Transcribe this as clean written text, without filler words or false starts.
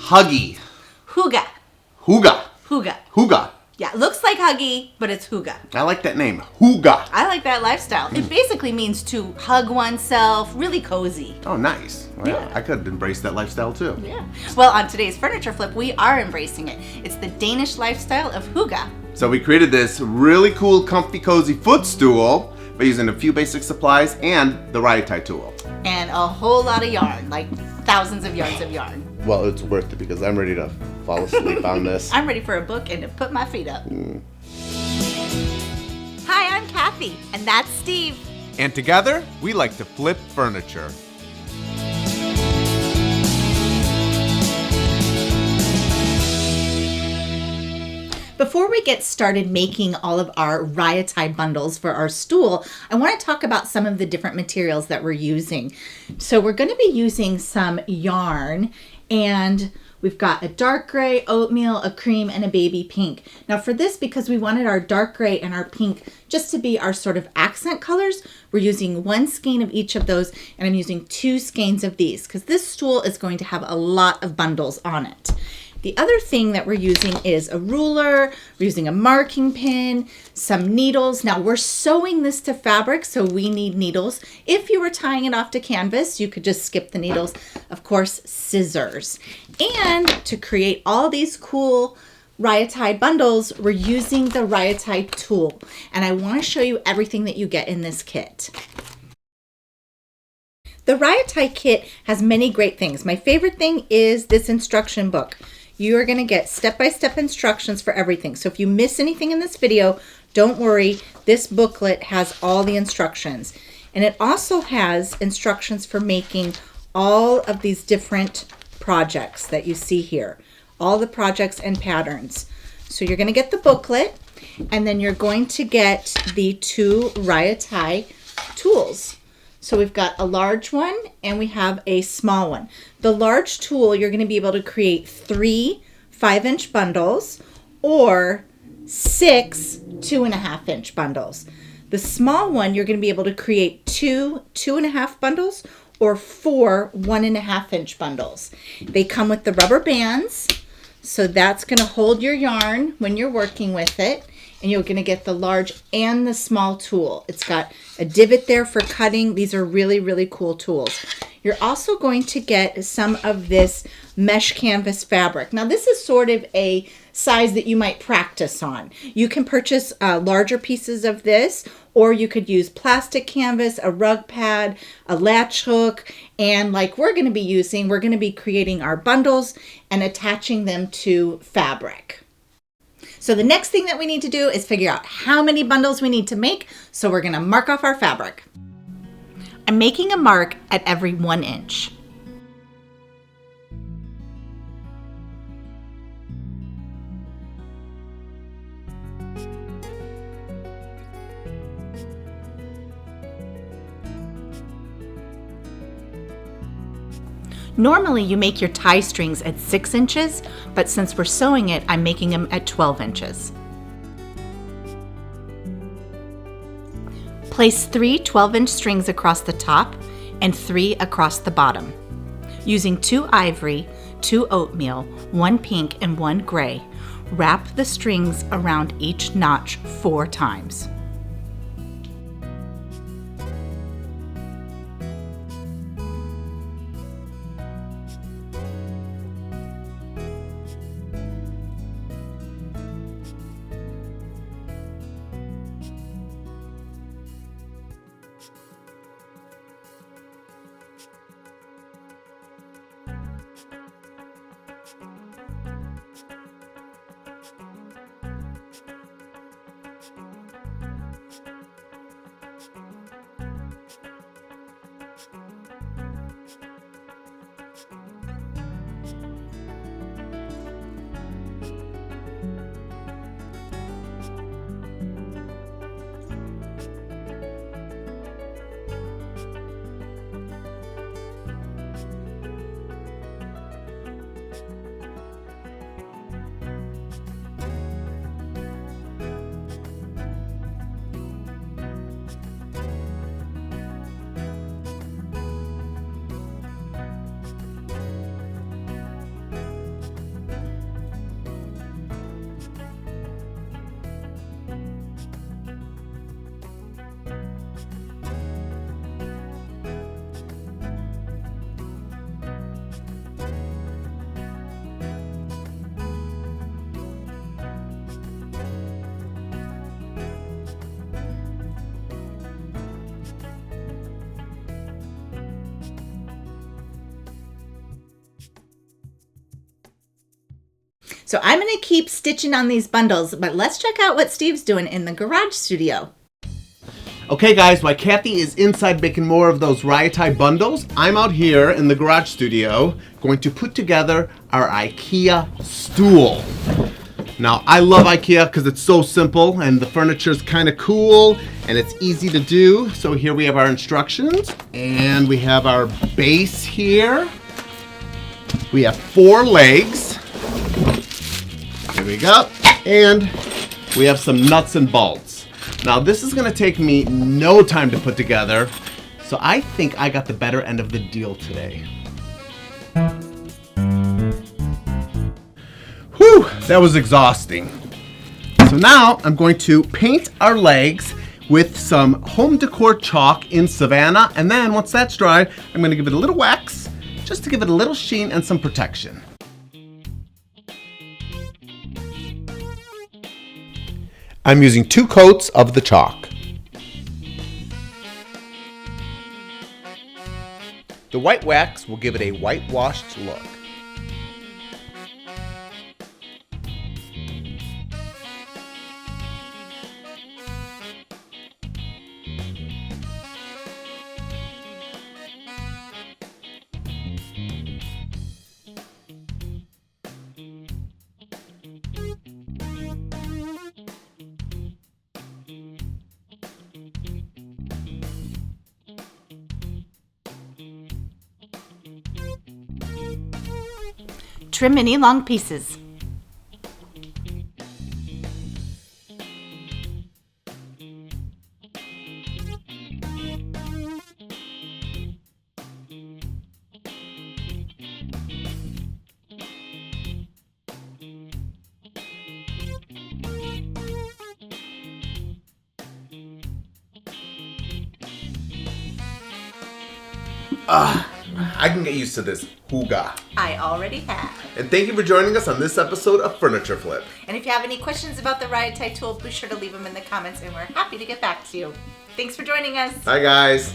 Hygge. Hygge. Hygge. Hygge. Hygge. Yeah, it looks like Huggy, but it's Hygge. I like that name. Hygge. I like that lifestyle. It basically means to hug oneself, really cozy. Oh, nice. Well, Yeah. I could embrace that lifestyle too. Yeah. Well, on today's Furniture Flip, we are embracing it. It's the Danish lifestyle of Hygge. So we created this really cool, comfy, cozy footstool by using a few basic supplies and the RyaTie tool. And a whole lot of yarn, like thousands of yards of yarn. Well, it's worth it because I'm ready to fall asleep on this. I'm ready for a book and to put my feet up. Hi, I'm Cathie, and that's Steve. And together, we like to flip furniture. Before we get started making all of our RyaTie bundles for our stool, I want to talk about some of the different materials that we're using. So we're going to be using some yarn, and we've got a dark gray, oatmeal, a cream, and a baby pink. Now for this, because we wanted our dark gray and our pink just to be our sort of accent colors, we're using one skein of each of those, and I'm using 2 skeins of these because this stool is going to have a lot of bundles on it. The other thing that we're using is a ruler, we're using a marking pin, some needles. Now we're sewing this to fabric, so we need needles. If you were tying it off to canvas, you could just skip the needles. Of course, scissors. And to create all these cool RyaTie bundles, we're using the RyaTie tool. And I want to show you everything that you get in this kit. The RyaTie kit has many great things. My favorite thing is this instruction book. You are going to get step-by-step instructions for everything. So if you miss anything in this video, don't worry. This booklet has all the instructions. And it also has instructions for making all of these different projects that you see here. All the projects and patterns. So you're going to get the booklet, and then you're going to get the 2 RyaTie tools. So we've got a large one and we have a small one. The large tool, you're going to be able to create 3 5-inch bundles or 6 2.5-inch bundles. The small one, you're going to be able to create 2 2.5 bundles or 4 1.5-inch bundles. They come with the rubber bands, so that's going to hold your yarn when you're working with it. And you're going to get the large and the small tool. It's got a divot there for cutting. These are really, really cool tools. You're also going to get some of this mesh canvas fabric. Now this is sort of a size that you might practice on. You can purchase larger pieces of this, or you could use plastic canvas, a rug pad, a latch hook, and like we're going to be using, we're going to be creating our bundles and attaching them to fabric. So the next thing that we need to do is figure out how many bundles we need to make. So we're going to mark off our fabric. I'm making a mark at every 1 inch. Normally you make your tie strings at 6 inches, but since we're sewing it, I'm making them at 12 inches. Place 3 12-inch strings across the top and 3 across the bottom. Using 2 ivory, 2 oatmeal, 1 pink, and 1 gray, wrap the strings around each notch 4 times. So I'm going to keep stitching on these bundles, but let's check out what Steve's doing in the garage studio. Okay guys, while Cathie is inside making more of those RyaTie bundles, I'm out here in the garage studio going to put together our Ikea stool. Now, I love Ikea because it's so simple and the furniture is kind of cool and it's easy to do. So here we have our instructions and we have our base here. We have 4 legs. There we go. And we have some nuts and bolts. Now, this is going to take me no time to put together. So I think I got the better end of the deal today. Whew, that was exhausting. So now I'm going to paint our legs with some home decor chalk in Savannah, and then once that's dry, I'm going to give it a little wax just to give it a little sheen and some protection. I'm using 2 coats of the chalk. The white wax will give it a whitewashed look. Trim mini long pieces. I can get used to this Hygge. I already have. And thank you for joining us on this episode of Furniture Flip. And if you have any questions about the RyaTie tool, be sure to leave them in the comments and we're happy to get back to you. Thanks for joining us. Bye guys.